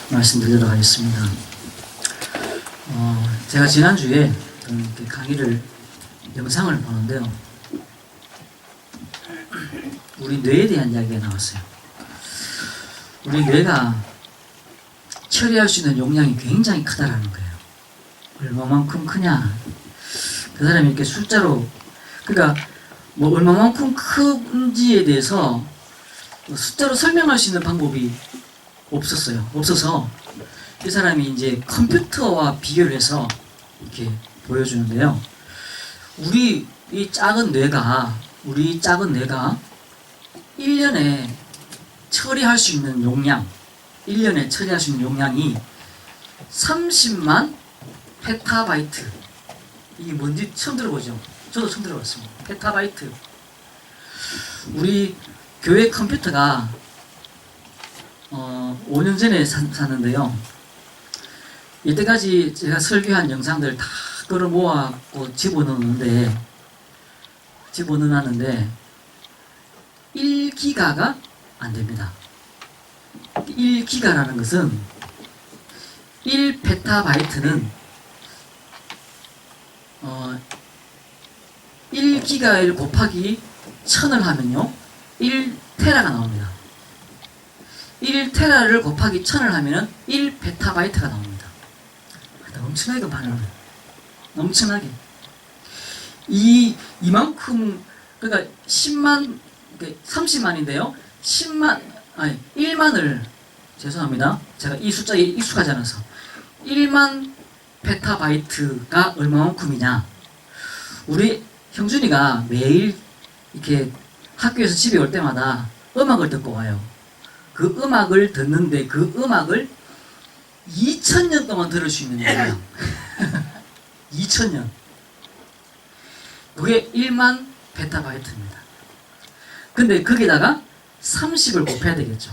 말씀드리도록 하겠습니다. 제가 지난주에 이렇게 강의를 영상을 보는데요, 우리 뇌에 대한 이야기가 나왔어요. 우리 뇌가 처리할 수 있는 용량이 굉장히 크다라는 거예요. 얼마만큼 크냐? 그 사람이 이렇게 숫자로, 그러니까 뭐 얼마만큼 큰지에 대해서 숫자로 설명할 수 있는 방법이 없어서 이 사람이 이제 컴퓨터와 비교를 해서 이렇게 보여주는데요. 우리 작은 뇌가 1년에 처리할 수 있는 용량이 30만 페타바이트. 이게 뭔지 처음 들어보죠? 저도 처음 들어봤습니다. 페타바이트. 우리 교회 컴퓨터가 5년 전에 샀는데요. 이때까지 제가 설교한 영상들 다 끌어 모아갖고 집어넣었는데 1기가가 안 됩니다. 1기가라는 것은 1페타바이트는 1기가를 곱하기 1000을 하면요 1테라가 나옵니다. 1테라를 곱하기 1000을 하면은 1페타바이트가 나옵니다. 엄청나게 많은 거예요. 엄청나게. 이만큼, 그러니까 10만, 30만인데요. 1만을, 죄송합니다. 제가 이 숫자에 익숙하지 않아서. 1만 페타바이트가 얼마만큼이냐. 우리 형준이가 매일 이렇게 학교에서 집에 올 때마다 음악을 듣고 와요. 그 음악을 듣는데 그 음악을 2000년 동안 들을 수 있는 용량. 2000년. 그게 1만 페타바이트입니다. 근데 거기다가 30을 곱해야 되겠죠.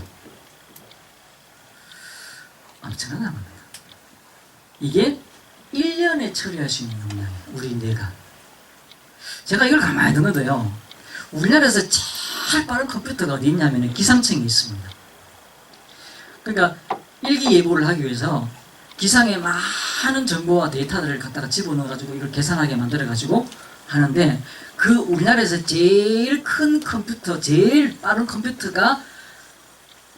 엄청난 겁니다. 이게 1년에 처리할 수 있는 용량이에요. 우리 뇌가. 제가 이걸 가만히 듣는데요. 우리나라에서 제일 빠른 컴퓨터가 어디 있냐면 기상청에 있습니다. 그러니까 일기예보를 하기 위해서 기상에 많은 정보와 데이터들을 갖다가 집어넣어가지고 이걸 계산하게 만들어가지고 하는데, 그 우리나라에서 제일 큰 컴퓨터, 제일 빠른 컴퓨터가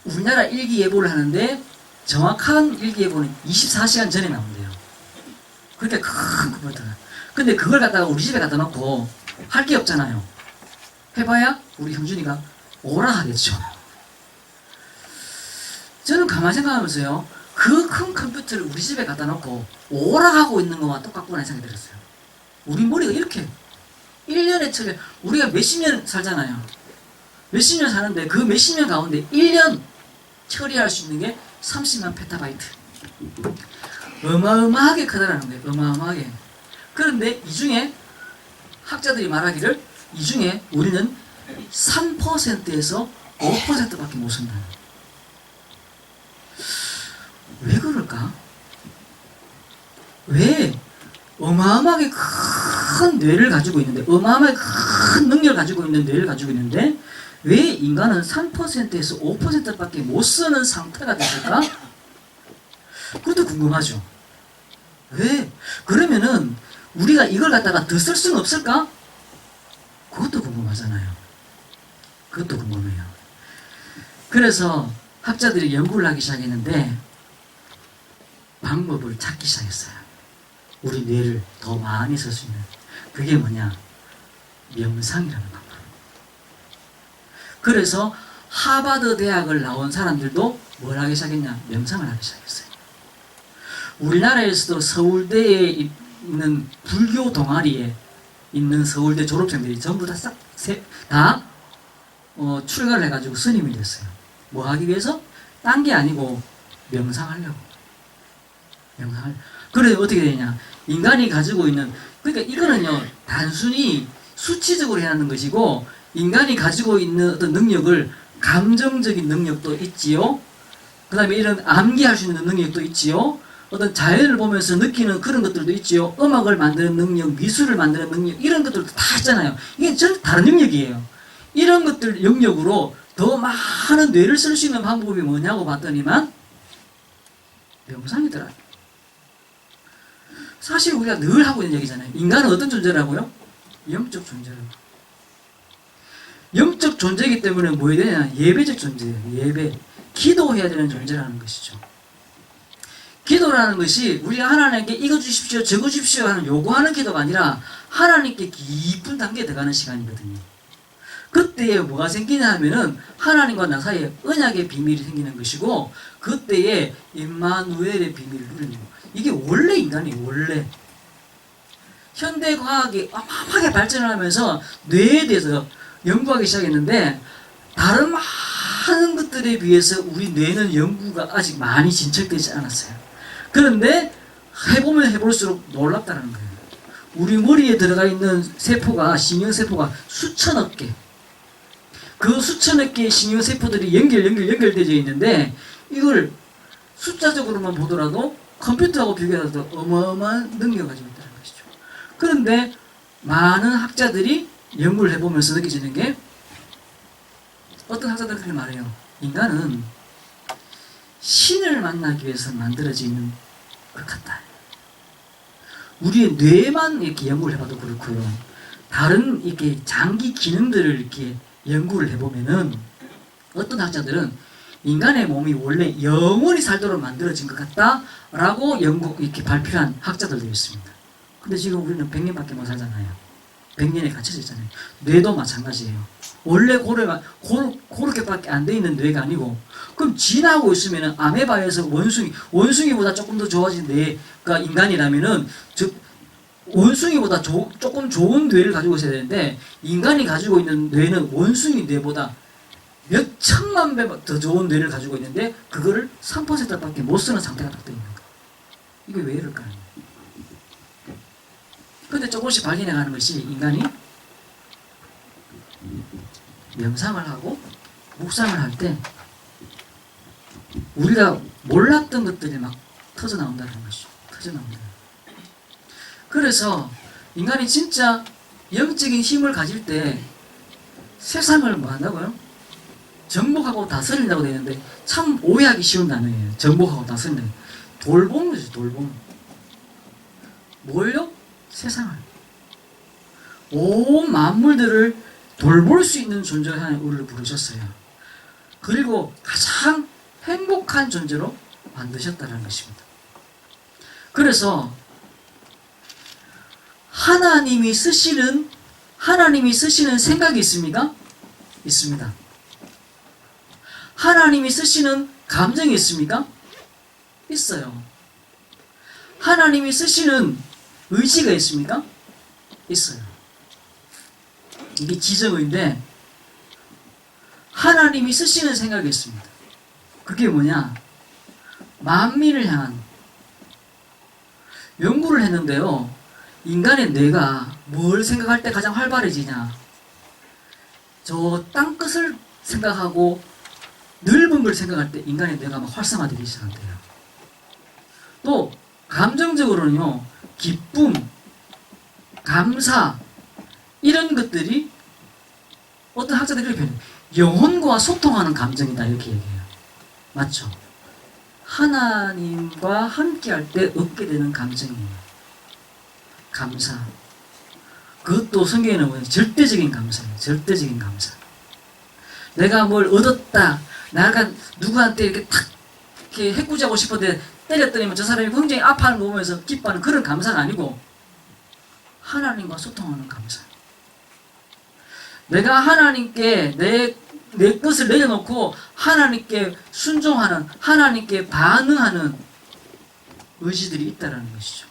우리나라 일기예보를 하는데 정확한 일기예보는 24시간 전에 나온대요. 그렇게 큰 컴퓨터가. 근데 그걸 갖다가 우리 집에 갖다 놓고 할 게 없잖아요. 해봐야 우리 형준이가 오라 하겠죠. 저는 가만히 생각하면서요, 그 큰 컴퓨터를 우리 집에 갖다 놓고 오라 하고 있는 것과 똑같구나 생각이 들었어요. 우리 머리가 이렇게 1년에 처리, 우리가 몇십 년 살잖아요. 몇십 년 사는데 그 몇십 년 가운데 1년 처리할 수 있는 게 30만 페타바이트. 어마어마하게 크다라는 거예요. 어마어마하게. 그런데 이 중에 학자들이 말하기를 이 중에 우리는 3%에서 5%밖에 못 쓴다. 왜 그럴까? 왜 어마어마하게 큰 뇌를 가지고 있는데, 어마어마하게 큰 능력을 가지고 있는 뇌를 가지고 있는데 왜 인간은 3%에서 5%밖에 못 쓰는 상태가 됐을까? 그것도 궁금하죠. 왜? 그러면은 우리가 이걸 갖다가 더 쓸 수는 없을까? 그것도 궁금하잖아요. 그것도 궁금해요. 그래서 학자들이 연구를 하기 시작했는데 방법을 찾기 시작했어요. 우리 뇌를 더 많이 쓸 수 있는. 그게 뭐냐? 명상이라는 방법. 그래서 하버드 대학을 나온 사람들도 뭘 하기 시작했냐? 명상을 하기 시작했어요. 우리나라에서도 서울대에 있는 불교 동아리에 있는 서울대 졸업생들이 전부 다 출가를 해가지고 스님이 됐어요. 뭐 하기 위해서? 딴 게 아니고 명상하려고. 그래 어떻게 되냐? 인간이 가지고 있는, 그러니까 이거는요 단순히 수치적으로 해야 하는 것이고, 인간이 가지고 있는 어떤 능력을, 감정적인 능력도 있지요. 그 다음에 이런 암기할 수 있는 능력도 있지요. 어떤 자연을 보면서 느끼는 그런 것들도 있지요. 음악을 만드는 능력, 미술을 만드는 능력, 이런 것들도 다 있잖아요. 이게 전 다른 영역이에요. 이런 것들 영역으로 더 많은 뇌를 쓸 수 있는 방법이 뭐냐고 봤더니만 명상이더라. 사실 우리가 늘 하고 있는 얘기잖아요. 인간은 어떤 존재라고요? 영적 존재라고. 영적 존재이기 때문에 뭐 해야 되냐? 예배적 존재예요. 예배. 기도해야 되는 존재라는 것이죠. 기도라는 것이 우리가 하나님께 이거 주십시오, 저거 주십시오 하는 요구하는 기도가 아니라 하나님께 깊은 단계에 들어가는 시간이거든요. 그때에 뭐가 생기냐 하면은 하나님과 나 사이에 언약의 비밀이 생기는 것이고, 그때에 임마누엘의 비밀을 누리는 거예요. 이게 원래 인간이에요. 원래 현대과학이 어마어마하게 발전을 하면서 뇌에 대해서 연구하기 시작했는데, 다른 많은 것들에 비해서 우리 뇌는 연구가 아직 많이 진척되지 않았어요. 그런데 해보면 해볼수록 놀랍다는 거예요. 우리 머리에 들어가 있는 세포가, 신경세포가 수천억 개, 그 수천억 개의 신경세포들이 연결되어 있는데, 이걸 숫자적으로만 보더라도 컴퓨터하고 비교해도 어마어마한 능력을 가지고 있다는 것이죠. 그런데 많은 학자들이 연구를 해보면서 느껴지는 게, 어떤 학자들은 그렇게 말해요. 인간은 신을 만나기 위해서 만들어진 것 같다. 우리의 뇌만 이렇게 연구를 해봐도 그렇고요. 다른 이렇게 장기 기능들을 이렇게 연구를 해보면은, 어떤 학자들은 인간의 몸이 원래 영원히 살도록 만들어진 것 같다라고 이렇게 발표한 학자들도 있습니다. 근데 지금 우리는 100년밖에 못 살잖아요. 100년에 갇혀져 있잖아요. 뇌도 마찬가지예요. 원래 그렇게밖에 안 돼 있는 뇌가 아니고, 그럼 지나고 있으면은 아메바에서 원숭이보다 조금 더 좋아진 뇌가 인간이라면은, 즉 원숭이보다 조금 좋은 뇌를 가지고 있어야 되는데, 인간이 가지고 있는 뇌는 원숭이 뇌보다 몇 천만 배 더 좋은 뇌를 가지고 있는데, 그거를 3%밖에 못 쓰는 상태가 딱 되어 있는 거예요. 이게 왜 이럴까요? 근데 조금씩 발견해가는 것이, 인간이 명상을 하고 묵상을 할 때 우리가 몰랐던 것들이 막 터져나온다는 것이죠. 터져나온다. 그래서 인간이 진짜 영적인 힘을 가질 때 세상을 뭐 한다고요? 정복하고 다스린다고 되어 있는데, 참 오해하기 쉬운 단어예요. 정복하고 다스린다. 돌보는 거죠. 돌보는. 뭘요? 세상을. 온 만물들을 돌볼 수 있는 존재로 하나님 우리를 부르셨어요. 그리고 가장 행복한 존재로 만드셨다는 것입니다. 그래서 하나님이 쓰시는 생각이 있습니까? 있습니다. 하나님이 쓰시는 감정이 있습니까? 있어요. 하나님이 쓰시는 의지가 있습니까? 있어요. 이게 지정의인데, 하나님이 쓰시는 생각이 있습니다. 그게 뭐냐? 만민을 향한. 연구를 했는데요, 인간의 뇌가 뭘 생각할 때 가장 활발해지냐? 저 땅끝을 생각하고 넓은 걸 생각할 때 인간의 뇌가 막 활성화되기 시작한대요. 또 감정적으로는요, 기쁨, 감사, 이런 것들이 어떤 학자들이 그렇게 표현해요. 영혼과 소통하는 감정이다, 이렇게 얘기해요. 맞죠? 하나님과 함께할 때 얻게 되는 감정이에요. 감사. 그것도 성경에는 뭐예요? 절대적인 감사예요. 절대적인 감사. 내가 뭘 얻었다. 내가 누구한테 이렇게 탁 이렇게 해꾸지하고 싶었는데 때렸더니 저 사람이 굉장히 아파하는 거 보면서 기뻐하는 그런 감사가 아니고, 하나님과 소통하는 감사. 내가 하나님께 내 것을 내려놓고 하나님께 순종하는, 하나님께 반응하는 의지들이 있다는 것이죠.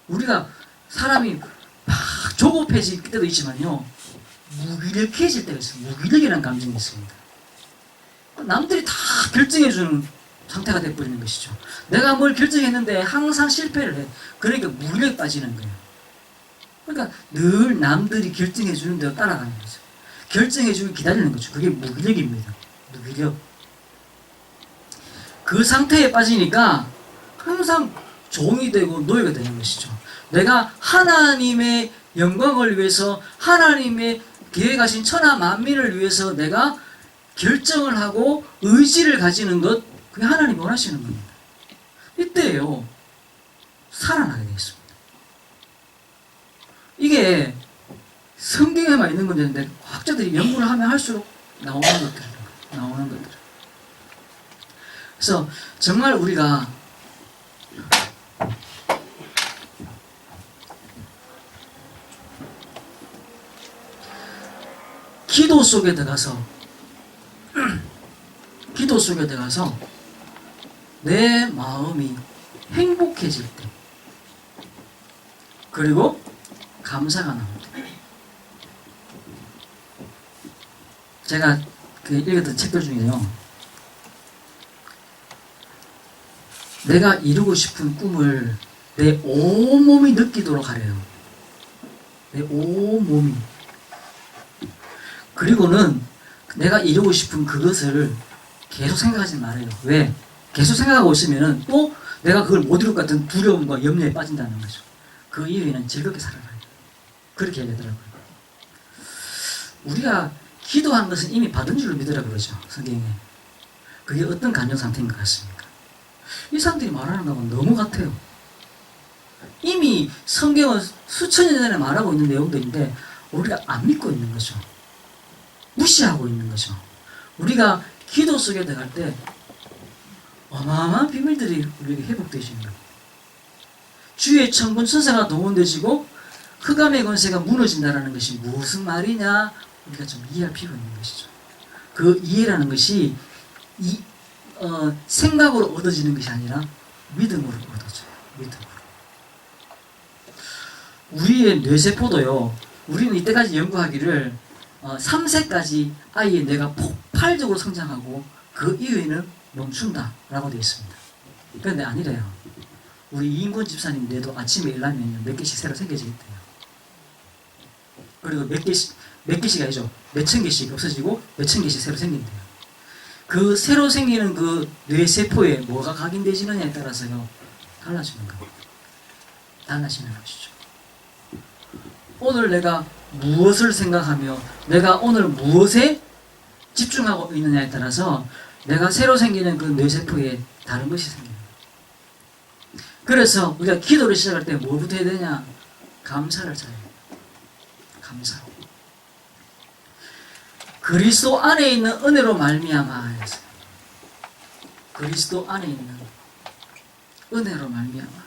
우리가 사람이 막 조급해질 때도 있지만요, 무기력해질 때가 있어요. 무기력이라는 감정이 있습니다. 남들이 다 결정해주는 상태가 돼버리는 것이죠. 내가 뭘 결정했는데 항상 실패를 해. 그러니까 무기력에 빠지는 거예요. 그러니까 늘 남들이 결정해주는 대로 따라가는 거죠. 결정해주길 기다리는 거죠. 그게 무기력입니다. 무기력. 그 상태에 빠지니까 항상 종이 되고 노예가 되는 것이죠. 내가 하나님의 영광을 위해서, 하나님의 계획하신 천하 만민을 위해서 내가 결정을 하고 의지를 가지는 것, 그게 하나님이 원하시는 겁니다. 이때요 살아나게 되겠습니다. 이게 성경에만 있는 문제인데 학자들이 연구를 하면 할수록 나오는 것들. 그래서 정말 우리가 기도 속에 들어가서 내 마음이 행복해질 때, 그리고 감사가 나올 때, 제가 읽었던 책들 중에요, 내가 이루고 싶은 꿈을 내 온몸이 느끼도록 하래요. 내 온몸이. 그리고는 내가 이루고 싶은 그것을 계속 생각하지 말아요. 왜? 계속 생각하고 있으면 또 내가 그걸 못 이룰 것 같은 두려움과 염려에 빠진다는 거죠. 그 이후에는 즐겁게 살아가요. 그렇게 얘기하더라고요. 우리가 기도한 것은 이미 받은 줄로 믿으라 그러죠, 성경에. 그게 어떤 감정 상태인 것 같습니까? 이 사람들이 말하는 거하고 너무 같아요. 이미 성경은 수천 년 전에 말하고 있는 내용들인데 우리가 안 믿고 있는 거죠. 무시하고 있는 거죠. 우리가 기도 속에 들어갈 때 어마어마한 비밀들이 우리에게 회복되시는 거예요. 주의 천군 천사가 동원되시고 흑암의 권세가 무너진다는 것이 무슨 말이냐, 우리가 좀 이해할 필요가 있는 것이죠. 그 이해라는 것이 생각으로 얻어지는 것이 아니라 믿음으로 얻어져요. 믿음으로. 우리의 뇌세포도요, 우리는 이때까지 연구하기를 3세까지 아이의 뇌가 폭발적으로 성장하고 그 이후에는 멈춘다 라고 되어 있습니다. 그런데 아니래요. 우리 이인권 집사님 뇌도 아침에 일어나면 몇 개씩 새로 생겨지겠대요. 그리고 몇 개씩 아니죠, 몇천 개씩 없어지고 몇천 개씩 새로 생긴대요. 그 새로 생기는 그 뇌세포에 뭐가 각인되지느냐에 따라서요 달라지는 겁니다. 달라지는 것이죠. 오늘 내가 무엇을 생각하며 내가 오늘 무엇에 집중하고 있느냐에 따라서 내가 새로 생기는 그 뇌세포에 다른 것이 생깁니다. 그래서 우리가 기도를 시작할 때 뭐부터 해야 되냐? 감사를 잘해야 돼요. 감사. 그리스도 안에 있는 은혜로 말미암아 해서, 그리스도 안에 있는 은혜로 말미암아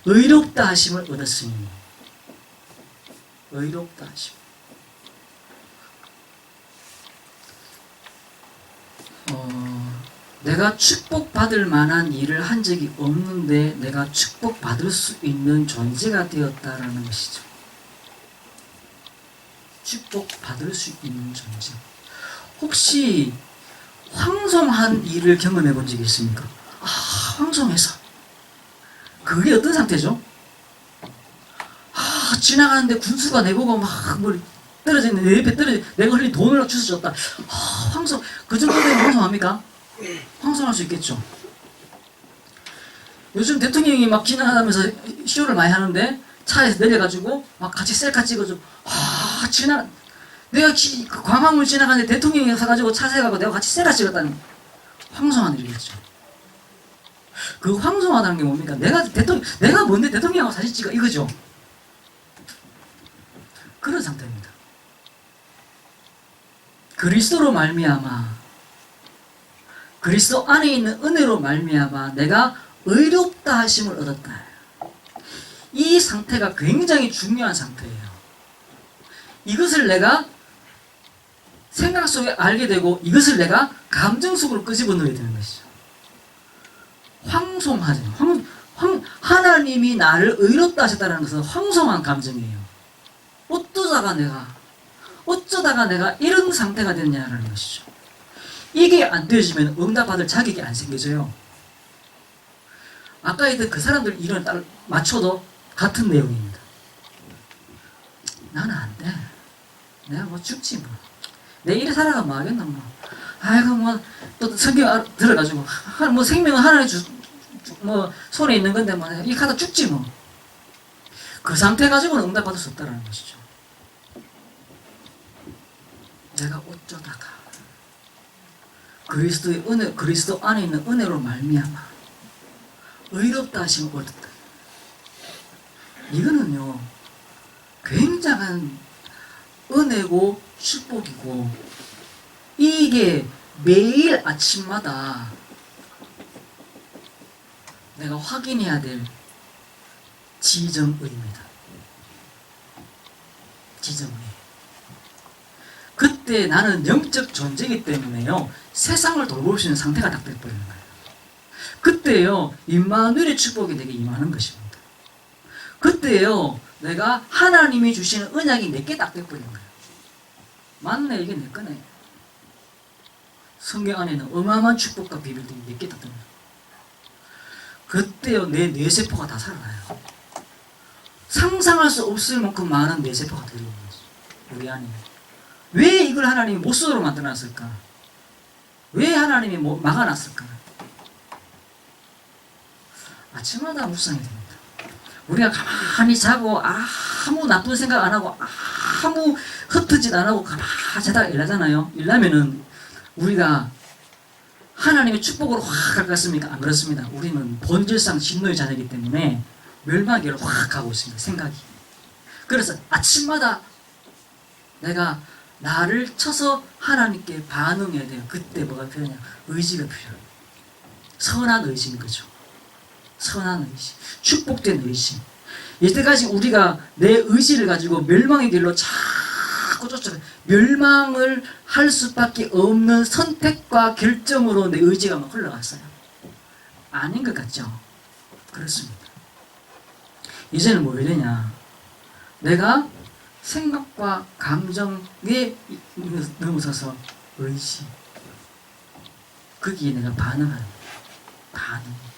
의롭다 하심을 얻었으니, 의롭다 하심. 내가 축복받을 만한 일을 한 적이 없는데 내가 축복받을 수 있는 존재가 되었다라는 것이죠. 축복받을 수 있는 존재. 혹시 황송한 일을 경험해 본 적이 있습니까? 황송해서. 그게 어떤 상태죠? 지나가는데 군수가 내보고 막 떨어져 있는, 내 옆에 떨어져, 내가 흘린 돈을 주워 줬다. 황송, 그 정도 되면 황송합니까? 황송할 수 있겠죠. 요즘 대통령이 막 지나가면서 쇼를 많이 하는데 차에서 내려가지고 막 같이 셀카 찍어줘. 내가 광화문 지나가는데 대통령이 사가지고 차 세가고 내가 같이 셀카 찍었다는 황송한 일이겠죠. 그 황송하다는 게 뭡니까? 내가 뭔데 대통령하고 사진 찍어, 이거죠. 그런 상태입니다. 그리스도로 말미암아, 그리스도 안에 있는 은혜로 말미암아 내가 의롭다 하심을 얻었다. 이 상태가 굉장히 중요한 상태예요. 이것을 내가 생각 속에 알게 되고 이것을 내가 감정 속으로 끄집어 넣어야 되는 것이죠. 황송하죠. 하나님이 나를 의롭다 하셨다는 것은 황송한 감정이에요. 어쩌다가 내가 이런 상태가 됐냐는 것이죠. 이게 안 되어지면 응답받을 자격이 안 생겨져요. 아까 했던 그 사람들 이런 딱 맞춰도 같은 내용입니다. 나는 안 돼. 내가 뭐 죽지 뭐. 내 일에 살아가면 뭐 하겠나 뭐. 아이고 뭐 또 성경 들어가지고 뭐 생명은 하나님 뭐 손에 있는 건데 뭐 이 하다 죽지 뭐. 그 상태 가지고는 응답받을 수 없다는 것이죠. 내가 어쩌다가 그리스도의 은혜, 그리스도 안에 있는 은혜로 말미암아 의롭다 하심을 얻었다. 이거는요, 굉장한 은혜고 축복이고, 이게 매일 아침마다 내가 확인해야 될 지정의입니다. 지정의. 그때 나는 영적 존재이기 때문에요, 세상을 돌볼 수 있는 상태가 딱 돼버리는 거예요. 그때요, 임마누엘의 축복이 내게 임하는 것입니다. 그때요, 내가 하나님이 주시는 언약이 내게 딱 돼버리는 거예요. 맞네, 이게 내 거네. 성경 안에는 어마어마한 축복과 비밀들이 내게 딱 됩니다. 그때요, 내 뇌세포가 다 살아나요. 상상할 수 없을 만큼 많은 뇌세포가 들어오는 거죠. 우리 안에. 왜 이걸 하나님이 못 쓰도록 만들어놨을까? 왜 하나님이 막아놨을까? 아침마다 묵상이 됩니다. 우리가 가만히 자고 아무 나쁜 생각 안 하고 아무 흩어짓 안 하고 가만히 자다가 일하잖아요. 일하면은 우리가 하나님의 축복으로 확 갈 것 같습니까? 안 그렇습니다. 우리는 본질상 진노의 자녀이기 때문에 멸망의 길을 확 가고 있습니다. 생각이. 그래서 아침마다 내가 나를 쳐서 하나님께 반응해야 돼요. 그때 뭐가 필요하냐? 의지가 필요해요. 선한 의지인 거죠. 선한 의지, 축복된 의지. 이때까지 우리가 내 의지를 가지고 멸망의 길로 자꾸 쫓아가, 멸망을 할 수밖에 없는 선택과 결정으로 내 의지가 막 흘러갔어요. 아닌 것 같죠? 그렇습니다. 이제는 뭐 이러냐? 내가 생각과 감정에 넘어서서 의지, 거기에 내가 반응하는 반응.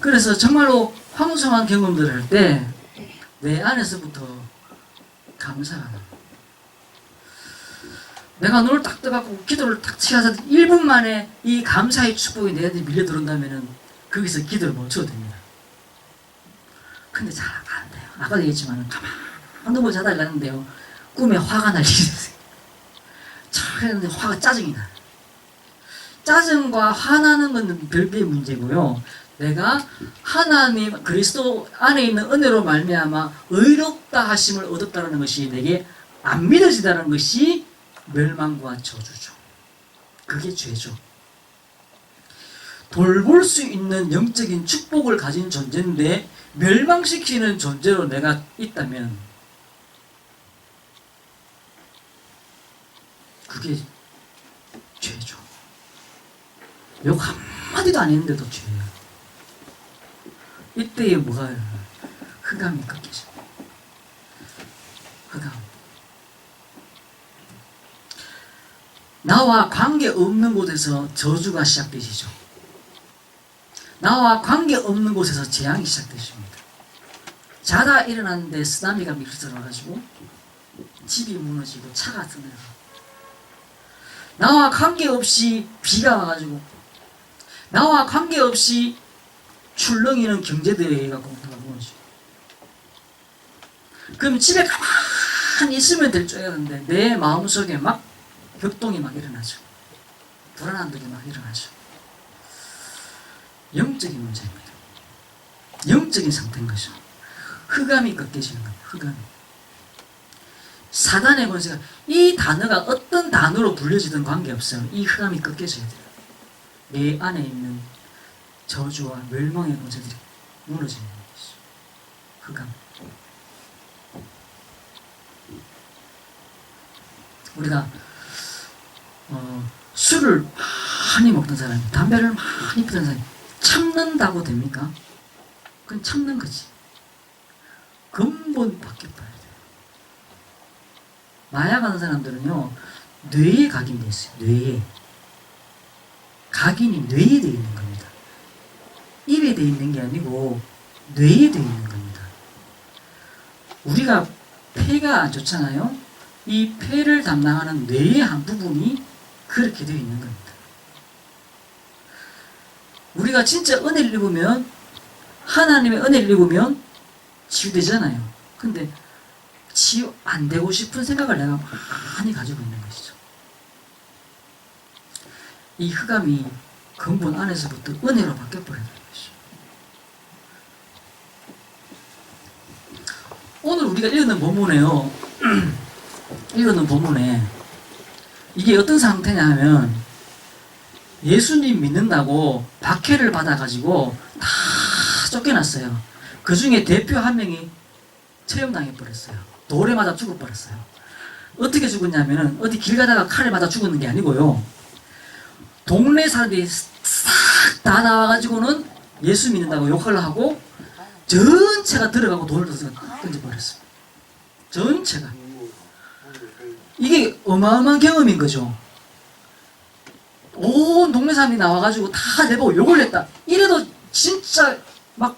그래서 정말로 황송한 경험들을 할 때 내 안에서부터 감사가 나요. 내가 눈을 딱 떠갖고 기도를 딱 치어서 1분 만에 이 감사의 축복이 내한테 밀려 들어온다면은 거기서 기도를 멈춰도 됩니다. 근데 잘 안 돼요. 아까도 얘기했지만 가만히 누워 자다 가는데요, 꿈에 화가 날 일이 있어요. 그런데 화가 짜증이 나요. 짜증과 화나는 건 별개의 문제고요. 내가 하나님 그리스도 안에 있는 은혜로 말미암아 의롭다 하심을 얻었다는 것이 내게 안 믿어지다는 것이 멸망과 저주죠. 그게 죄죠. 돌볼 수 있는 영적인 축복을 가진 존재인데 멸망시키는 존재로 내가 있다면 그게 죄죠. 욕 한마디도 안 했는데도 죄예요. 이때에 뭐가 일어나요? 흑암이 꺾이죠. 흑암. 나와 관계없는 곳에서 저주가 시작되시죠. 나와 관계없는 곳에서 재앙이 시작되십니다. 자다 일어났는데 쓰나미가 밀려 들어와가지고 집이 무너지고 차가 드네요. 나와 관계없이 비가 와가지고, 나와 관계없이 출렁이는 경제들에 갖고 무너지고, 그럼 집에 가만히 있으면 될 줄 알았는데 내 마음속에 막 격동이 막 일어나죠. 불안함들이 막 일어나죠. 영적인 문제입니다. 영적인 상태인 거죠. 흑암이 꺾여지는 겁니다. 흑암이. 사단의 권세가, 이 단어가 어떤 단어로 불려지든 관계없어요. 이 흑암이 꺾여져야 돼요. 내 안에 있는 저주와 멸망의 권세들이 무너지는 것이죠. 흑암. 우리가 술을 많이 먹던 사람이, 담배를 많이 피던 사람이 참는다고 됩니까? 그건 참는 거지. 근본 바뀌어봐야 돼요. 마약하는 사람들은요, 뇌에 각인되어 있어요. 뇌에. 각인이 뇌에 되어 있는 겁니다. 입에 되어 있는 게 아니고 뇌에 되어 있는 겁니다. 우리가 폐가 안 좋잖아요. 이 폐를 담당하는 뇌의 한 부분이 그렇게 되어 있는 겁니다. 우리가 진짜 은혜를 입으면, 하나님의 은혜를 입으면 치유되잖아요. 근데 치유 안 되고 싶은 생각을 내가 많이 가지고 있는 것이죠. 이 흑암이 근본 안에서부터 은혜로 바뀌어버려야 되는 것이죠. 오늘 우리가 읽는 본문에요. 읽는 본문에 이게 어떤 상태냐 하면 예수님 믿는다고 박해를 받아가지고 다 쫓겨났어요. 그 중에 대표 한 명이 처형당해버렸어요. 돌에 맞아 죽어버렸어요. 어떻게 죽었냐면은 어디 길 가다가 칼에 맞아 죽었는 게 아니고요. 동네 사람들이 싹 다 나와가지고는 예수 믿는다고 욕을 하고 전체가 들어가고 돌을 던져버렸어요. 전체가. 이게 어마어마한 경험인 거죠. 온 동네 사람이 나와가지고 다 내보고 욕을 했다. 이래도 진짜 막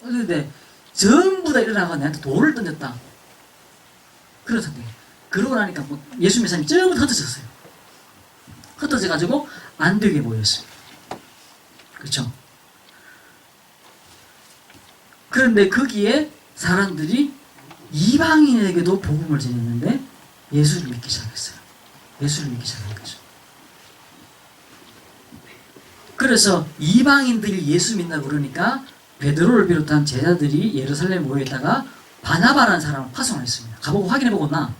그런데 전부 다 일어나가 내한테 돌을 던졌다. 그러던데 그러고 나니까 뭐 예수 믿는 사람이 전부 흩어졌어요. 흩어져가지고 안 되게 보였어요. 그렇죠? 그런데 거기에 사람들이 이방인에게도 복음을 전했는데 예수를 믿기 시작했어요. 예수를 믿기 시작한 거죠. 그래서 이방인들이 예수 믿는다고 그러니까 베드로를 비롯한 제자들이 예루살렘에 모여있다가 바나바라는 사람을 파송했습니다. 가보고 확인해보고 나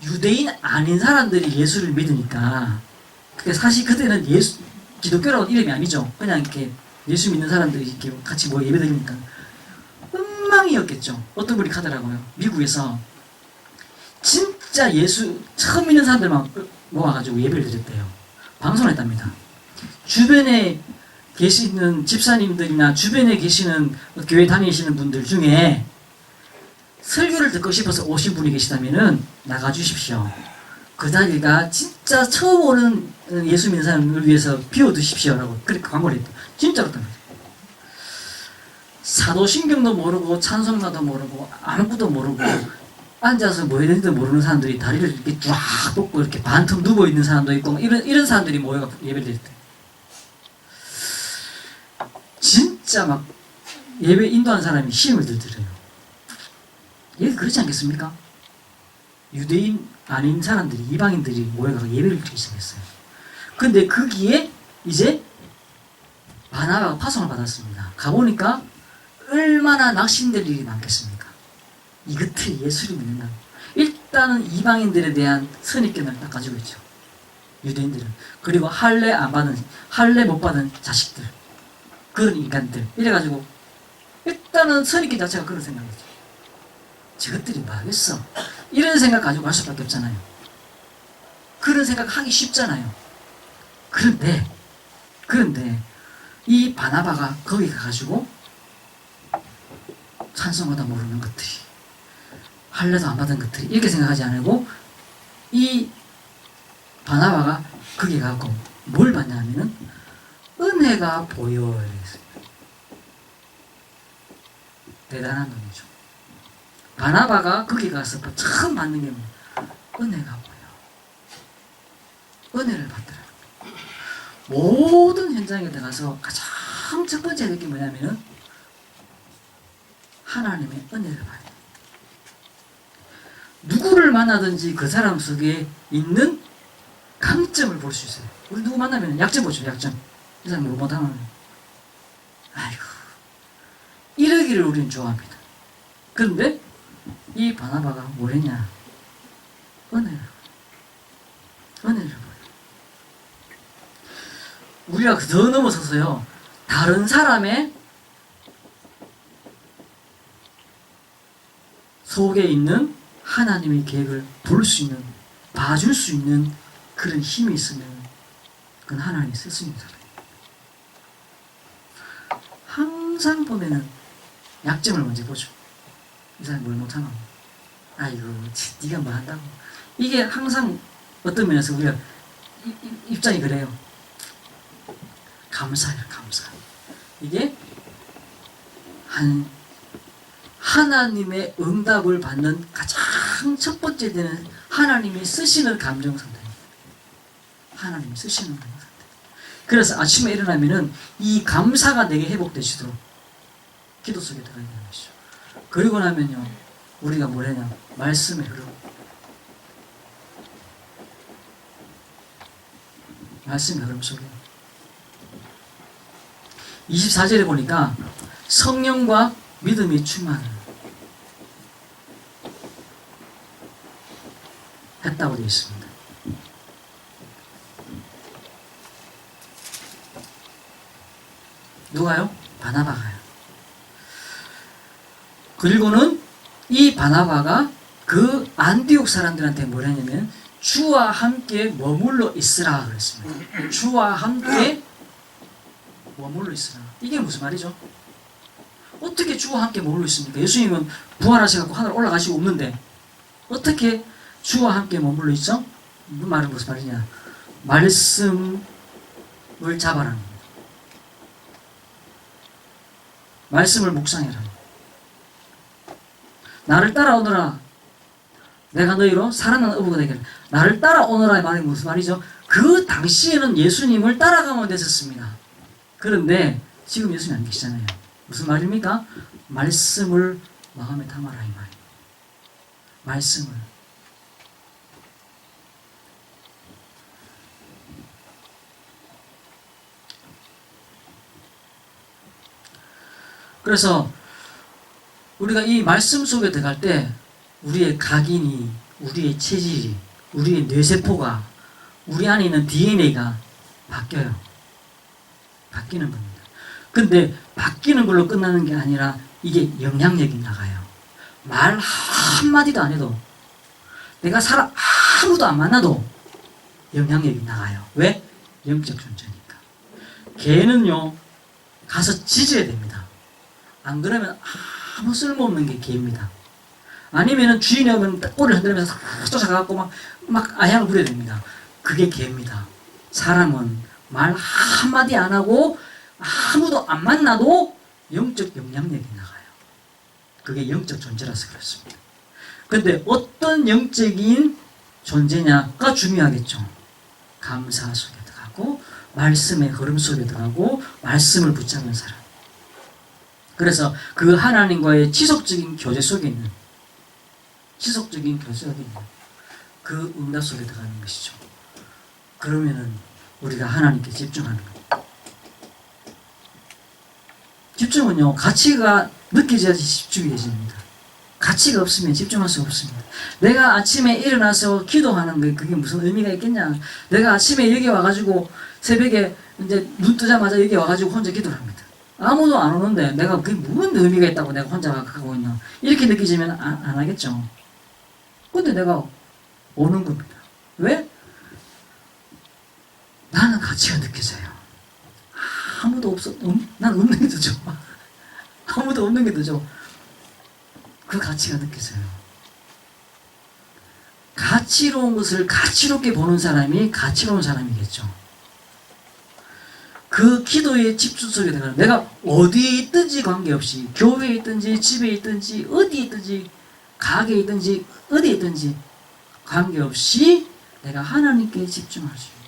유대인 아닌 사람들이 예수를 믿으니까 그게 사실 그때는 기독교라는 이름이 아니죠. 그냥 이렇게 예수 믿는 사람들이 이렇게 같이 모여 예배드리니까 엉망이었겠죠. 어떤 분이 하더라고요. 미국에서 진짜 예수 처음 믿는 사람들만 모아가지고 예배를 드렸대요. 방송을 했답니다. 주변에 계시는 집사님들이나 주변에 계시는 교회 다니시는 분들 중에 설교를 듣고 싶어서 오신 분이 계시다면은 나가주십시오. 그 자리가 진짜 처음 오는 예수 믿는 사람을 위해서 비워두십시오라고 그렇게 광고를 했다. 진짜로 답니다. 사도신경도 모르고 찬송가도 모르고 아무것도 모르고 앉아서 뭐 해야 되는지도 모르는 사람들이 다리를 이렇게 쫙 뻗고 이렇게 반틈 누워있는 사람도 있고 이런 사람들이 모여가 예배를 드렸대. 진짜 막 예배 인도하는 사람이 힘을 들더래요. 예, 그렇지 않겠습니까? 유대인 아닌 사람들이 이방인들이 모여가 예배를 드리기 시작했어요. 근데 거기에 이제 바나바가 파송을 받았습니다. 가보니까 얼마나 낙심될 일이 많겠습니까? 이것들이 예수를 믿는다. 일단은 이방인들에 대한 선입견을 딱 가지고 있죠. 유대인들은. 그리고 할례 못 받은 자식들. 그런 인간들. 이래가지고 일단은 선입견 자체가 그런 생각이죠. 저것들이 뭐 하겠어? 이런 생각 가지고 할 수밖에 없잖아요. 그런 생각 하기 쉽잖아요. 그런데 이 바나바가 거기 가가지고 찬송하다 모르는 것들이 할례도 안 받은 것들이 이렇게 생각하지 않고 이 바나바가 거기 가고 뭘 받냐면은 은혜가 보여요. 대단한 놈이죠. 바나바가 거기 가서 처음 받는 게 은혜가 보여. 은혜를 받더라. 모든 현장에 들어가서 가장 첫 번째 느낀 뭐냐면은 하나님의 은혜를 봐야 돼. 누구를 만나든지 그 사람 속에 있는 강점을 볼 수 있어요. 우리 누구 만나면 약점 보죠, 약점. 이 사람 뭐 못하면 아이고 이러기를 우리는 좋아합니다. 그런데 이 바나바가 뭘 했냐? 은혜를 보여. 우리가 더 넘어서서요, 다른 사람의 속에 있는 하나님의 계획을 볼 수 있는, 봐줄 수 있는 그런 힘이 있으면 그건 하나님이 쓰십니다. 항상 보면은 약점을 먼저 보죠. 이 사람이 뭘 못하나? 아이고, 네가 뭐 한다고? 이게 항상 어떤 면에서 우리가 입장이 그래요. 감사해요, 감사. 이게 하나님의 응답을 받는 가장 첫 번째 되는 하나님이 쓰시는 감정 상태입니다. 하나님이 쓰시는 감정 상태. 그래서 아침에 일어나면은 이 감사가 내게 회복되시도록 기도 속에 들어가야 되는 것이죠. 그리고 나면요, 우리가 뭘 하냐? 말씀의 흐름. 말씀의 흐름 속에. 24절에 보니까 성령과 믿음이 충만을 했다고 되어 있습니다. 누가요? 바나바가요. 그리고는 이 바나바가 그 안디옥 사람들한테 뭘 했냐면 주와 함께 머물러 있으라 그랬습니다. 주와 함께 머물러 있으라. 이게 무슨 말이죠? 어떻게 주와 함께 머물러 있습니까? 예수님은 부활하셔서 하늘 올라가시고 없는데 어떻게 주와 함께 머물러 있죠? 그 말은 무슨 말이냐? 말씀을 잡아라는 겁니다. 말씀을 묵상해라. 나를 따라오너라. 내가 너희로 살아나는 어부가 되겠다. 나를 따라오너라의 말이 무슨 말이죠? 그 당시에는 예수님을 따라가면 됐었습니다. 그런데 지금 예수님 안 계시잖아요. 무슨 말입니까? 말씀을 마음에 담아라 이 말이에요. 말씀을. 그래서 우리가 이 말씀 속에 들어갈 때 우리의 각인이, 우리의 체질이, 우리의 뇌세포가, 우리 안에 있는 DNA가 바뀌어요. 바뀌는 겁니다. 근데 바뀌는 걸로 끝나는 게 아니라 이게 영향력이 나가요. 말 한마디도 안 해도 내가 사람 아무도 안 만나도 영향력이 나가요. 왜? 영적 존재니까. 개는요 가서 짖어야 됩니다. 안 그러면 아무 쓸모없는 게 개입니다. 아니면은 주인이 오면 꼬리를 흔들면서 쫓아가갖고 막 아향을 부려야 됩니다. 그게 개입니다. 사람은 말 한마디 안 하고 아무도 안 만나도 영적 영향력이 나가요. 그게 영적 존재라서 그렇습니다. 근데 어떤 영적인 존재냐가 중요하겠죠. 감사 속에 들어가고 말씀의 흐름 속에 들어가고 말씀을 붙잡는 사람. 그래서 그 하나님과의 지속적인 교제 속에 있는 그 응답 속에 들어가는 것이죠. 그러면은 우리가 하나님께 집중하는 겁니다. 집중은요, 가치가 느껴져야지 집중이 되집니다. 가치가 없으면 집중할 수 없습니다. 내가 아침에 일어나서 기도하는 게 그게 무슨 의미가 있겠냐? 내가 아침에 여기 와가지고 새벽에 이제 눈 뜨자마자 여기 와가지고 혼자 기도를 합니다. 아무도 안 오는데 내가 그게 무슨 의미가 있다고 내가 혼자 하고 있나? 이렇게 느끼지면 안 하겠죠. 근데 내가 오는 겁니다. 왜? 나는 가치가 느껴져요. 아무도 없어, 난 없는 게 더 좋아. 아무도 없는 게 더 좋아. 그 가치가 느껴져요. 가치로운 것을 가치롭게 보는 사람이 가치로운 사람이겠죠. 그 기도의 집중 속에 들어가는 내가 어디에 있든지 관계없이 교회에 있든지 집에 있든지 어디에 있든지 가게에 있든지 어디에 있든지 관계없이 내가 하나님께 집중할 수 있는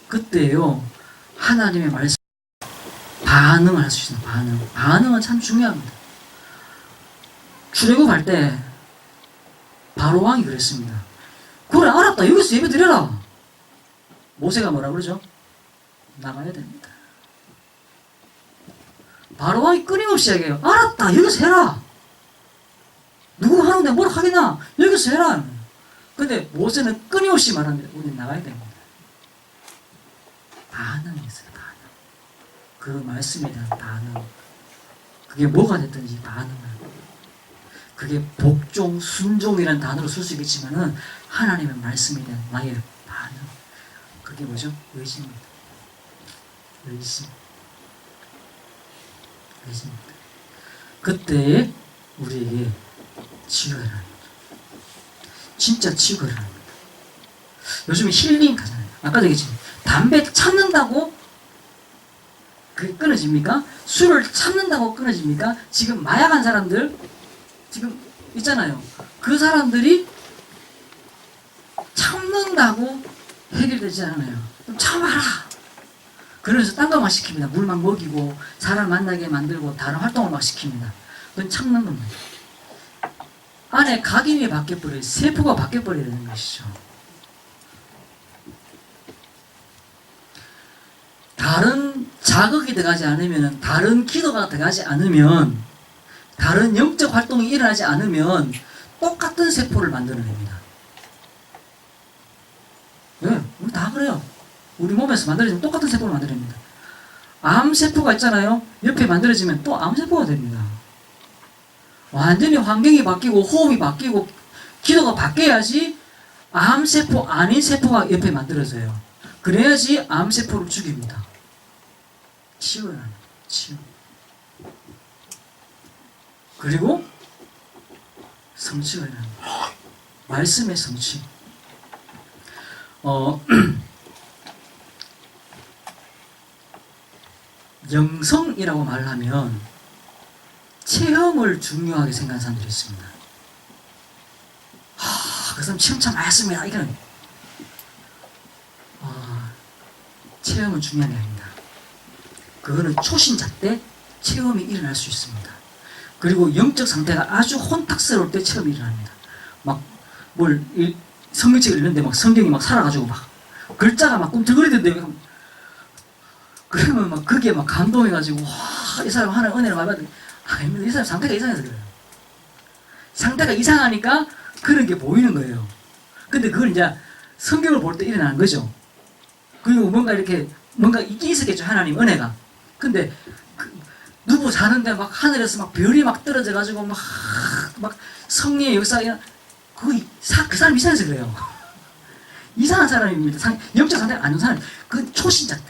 그때요 하나님의 말씀 반응을 할 수 있는 반응은 참 중요합니다. 출애굽할 때 바로왕이 그랬습니다. 그래 알았다 여기서 예배 드려라. 모세가 뭐라 그러죠? 나가야 됩니다. 바로왕이 끊임없이 얘기해요. 알았다 여기서 해라. 누구가 하는데 뭐라 하겠나? 여기서 해라. 근데 모세는 끊임없이 말합니다. 우리는 나가야 됩니다. 반응이 있어요. 반응. 그 말씀에 대한 반응. 그게 뭐가 됐든지 반응을. 그게 복종, 순종이라는 단어로 쓸 수 있겠지만은 하나님의 말씀에 대한 나의 반응. 그게 뭐죠? 의지입니다. 의지. 의지입니다. 그때에 우리에게 치유가 일어납니다. 진짜 치유가 일어납니다. 요즘에 힐링 가잖아요. 아까 얘기했지. 담배 참는다고 그게 끊어집니까? 술을 참는다고 끊어집니까? 지금 마약한 사람들 지금 있잖아요. 그 사람들이 참는다고 해결되지 않아요. 좀 참아라. 그래서 딴 거 막 시킵니다. 물만 먹이고 사람 만나게 만들고 다른 활동을 막 시킵니다. 그건 참는 겁니다. 안에 각인이 바뀌어버려요. 세포가 바뀌어버려야 되는 것이죠. 다른 자극이 들어가지 않으면, 다른 기도가 들어가지 않으면, 다른 영적 활동이 일어나지 않으면 똑같은 세포를 만들어냅니다. 네, 우리 다 그래요. 우리 몸에서 만들어지면 똑같은 세포를 만들어냅니다. 암세포가 있잖아요. 옆에 만들어지면 또 암세포가 됩니다. 완전히 환경이 바뀌고 호흡이 바뀌고 기도가 바뀌어야지 암세포 아닌 세포가 옆에 만들어져요. 그래야지 암세포를 죽입니다. 치유를 합니다. 치유. 그리고 성취가 일어납니다. 말씀의 성취. 영성이라고 말하면 체험을 중요하게 생각하는 사람들이 있습니다. 그 사람 체험 참 많이 했습니다. 이거는 체험은 중요한 게 아닙니다. 그거는 초신자 때 체험이 일어날 수 있습니다. 그리고 영적 상태가 아주 혼탁스러울 때 체험이 일어납니다. 막 성경책을 읽는데 막 성경이 막 살아가지고 막 글자가 막 꿈틀거리던데, 그러면 막 그게 막 감동해가지고 와, 이 사람 하나님 은혜를 많이 받은. 아닙니다. 이 사람 상태가 이상해서 그래요. 상태가 이상하니까 그런 게 보이는 거예요. 근데 그걸 이제 성경을 볼 때 일어나는 거죠. 그리고 뭔가 이렇게 뭔가 있긴 있었겠죠, 하나님 은혜가. 근데 누구 사는데 막 하늘에서 막 별이 막 떨어져가지고 막 성령의 역사가 그 사람 이상해서 그래요. 이상한 사람입니다. 영적 상태가 안 좋은 사람. 그건 초신자 때.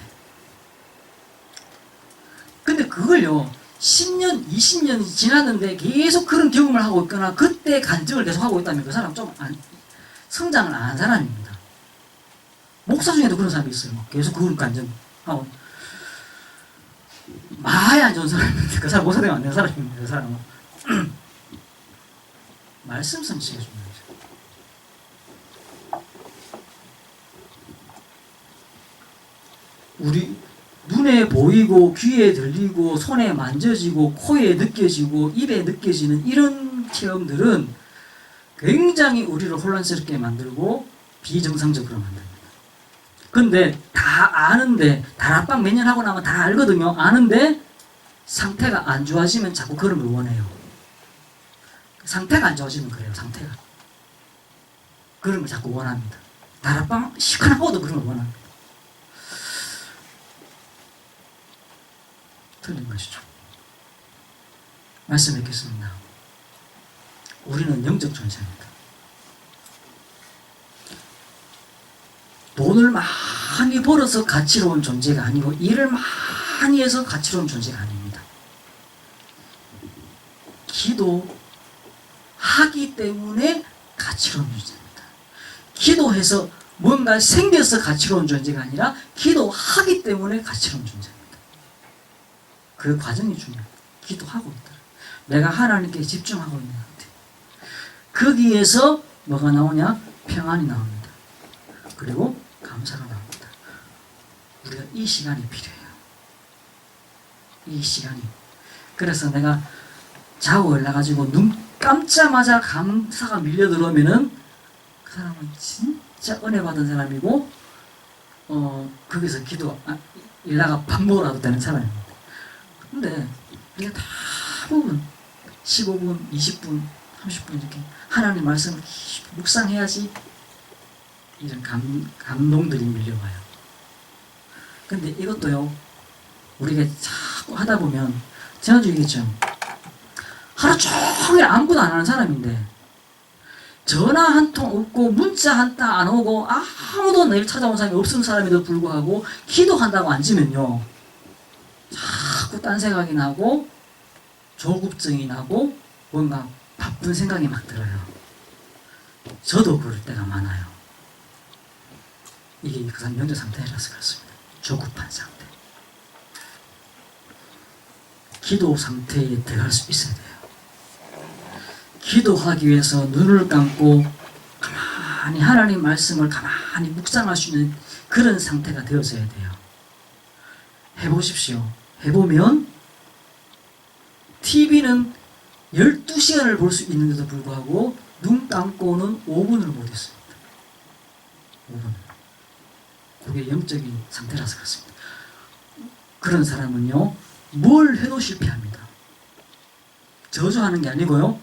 근데 그걸요 10년, 20년이 지났는데 계속 그런 경험을 하고 있거나 그때 간증을 계속 하고 있다면 그 사람 좀 성장을 안 한 사람입니다. 목사 중에도 그런 사람이 있어요. 계속 그런 간증하고 많이 안 좋은 사람인데 그 사람 목사 되면 안 되는 사람입니다. 그 사람은 말씀 성취가 중요하죠. 우리 눈에 보이고 귀에 들리고 손에 만져지고 코에 느껴지고 입에 느껴지는 이런 체험들은 굉장히 우리를 혼란스럽게 만들고 비정상적으로 만듭니다. 근데 다 아는데, 다락방 몇 년 하고 나면 다 알거든요. 아는데 상태가 안 좋아지면 자꾸 그런 걸 원해요. 상태가 안 좋아지면 그래요. 상태가 그런 걸 자꾸 원합니다. 다락방 시원하고도 그런 걸 원합니다. 틀린 것이죠. 말씀 뵙겠습니다. 우리는 영적 존재입니다. 돈을 많이 벌어서 가치로운 존재가 아니고 일을 많이 해서 가치로운 존재가 아닙니다. 기도하기 때문에 가치로운 존재입니다. 기도해서 뭔가 생겨서 가치로운 존재가 아니라 기도하기 때문에 가치로운 존재입니다. 그 과정이 중요합니다. 기도하고 있다. 내가 하나님께 집중하고 있는 상태. 거기에서 뭐가 나오냐? 평안이 나옵니다. 그리고 감사가 나옵니다. 우리가 이 시간이 필요해요. 이 시간이. 그래서 내가 자고 일어나가지고 눈 감자마자 감사가 밀려 들어오면은 그 사람은 진짜 은혜 받은 사람이고, 거기서 일나가 밥 먹으라도 되는 사람입니다. 근데 우리가 대부분 15분, 20분, 30분 이렇게 하나님 말씀을 묵상해야지 이런 감동들이 밀려와요. 근데 이것도요, 우리가 자꾸 하다 보면, 지난주에 얘기했죠. 하루 종일 아무것도 안 하는 사람인데, 전화 한 통 없고, 문자 한 통 안 오고, 아무도 내일 찾아온 사람이 없은 사람에도 불구하고, 기도한다고 앉으면요, 자꾸 딴 생각이 나고 조급증이 나고 뭔가 바쁜 생각이 막 들어요. 저도 그럴 때가 많아요. 이게 그 사람 영적 상태라서 그렇습니다. 조급한 상태. 기도 상태에 들어갈 수 있어야 돼요. 기도하기 위해서 눈을 감고 가만히 하나님 말씀을 가만히 묵상할 수 있는 그런 상태가 되어져야 돼요. 해보십시오. 해보면 TV는 12시간을 볼 수 있는데도 불구하고 눈 감고는 5분을 못했습니다. 5분. 그게 영적인 상태라서 그렇습니다. 그런 사람은요, 뭘 해도 실패합니다. 저주하는 게 아니고요,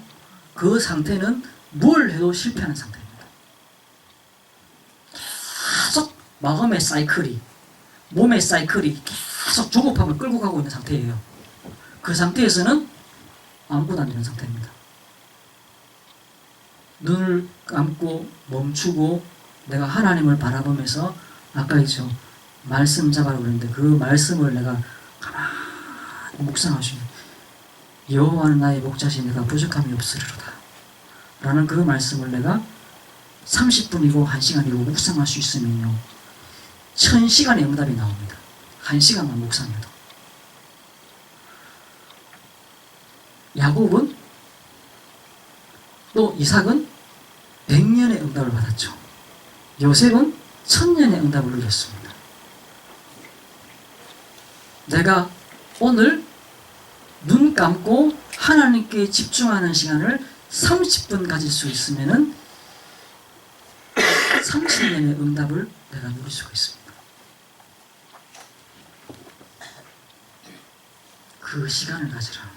그 상태는 뭘 해도 실패하는 상태입니다. 계속 마음의 사이클이, 몸의 사이클이 계속 조급함을 끌고 가고 있는 상태예요. 그 상태에서는 아무것도 안 되는 상태입니다. 눈을 감고 멈추고 내가 하나님을 바라보면서, 아까 있죠, 말씀 잡아라고 그랬는데 그 말씀을 내가 가만히 묵상하시면, 여호와는 나의 목자시 내가 부족함이 없으리로다 라는 그 말씀을 내가 30분이고 1시간이고 묵상할 수 있으면요, 1000시간의 응답이 나옵니다. 1시간만 묵상해도. 야곱은, 또 이삭은 100년의 응답을 받았죠. 요셉은 1000년의 응답을 누렸습니다. 내가 오늘 눈 감고 하나님께 집중하는 시간을 30분 가질 수 있으면은 30년의 응답을 내가 누릴 수가 있습니다. 그 시간을 가지라.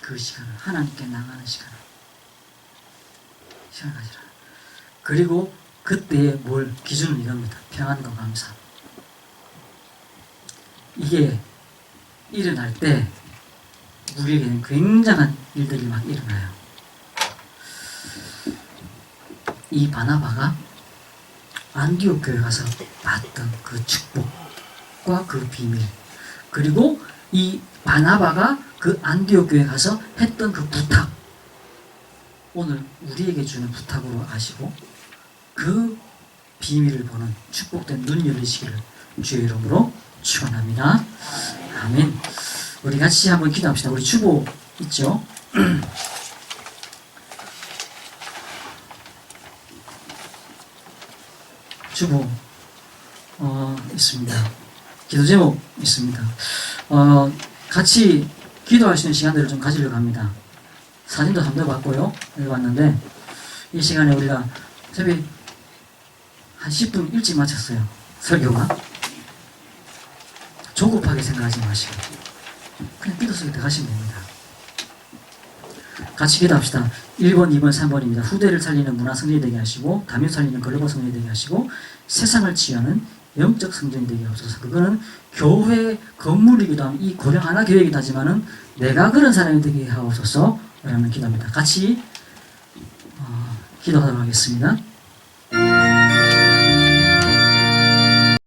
그 시간을, 하나님께 나가는 시간을 가지라. 그리고 그때의 뭘 기준은 이겁니다. 평안과 감사. 이게 일어날 때 우리에게는 굉장한 일들이 막 일어나요. 이 바나바가 안디옥 교회 가서 봤던 그 축복과 그 비밀, 그리고 이 바나바가 그 안디옥 교회 가서 했던 그 부탁, 오늘 우리에게 주는 부탁으로 아시고 그 비밀을 보는 축복된 눈 열리시기를 주의 이름으로 축원합니다. 아멘. 우리 같이 한번 기도합시다. 우리 주보 있죠? 주보 있습니다. 기도 제목 있습니다. 같이 기도할 수 있는 시간들을 좀 가지려고 합니다. 사진도 담겨봤고요. 여기 왔는데 이 시간에 우리가 새벽 한 10분 일찍 마쳤어요. 설교가. 조급하게 생각하지 마시고 그냥 기도 속에 들어가시면 됩니다. 같이 기도합시다. 1번, 2번, 3번입니다. 후대를 살리는 문화 성전이 되게 하시고, 담요 살리는 글로벌 성전이 되게 하시고, 세상을 치유하는 영적 성전이 되게 하옵소서. 그거는 교회 건물이기도 하면 이 고령 하나 교회이기도 하지만은 내가 그런 사람이 되게 하옵소서 라는 기도입니다. 같이 기도하도록 하겠습니다.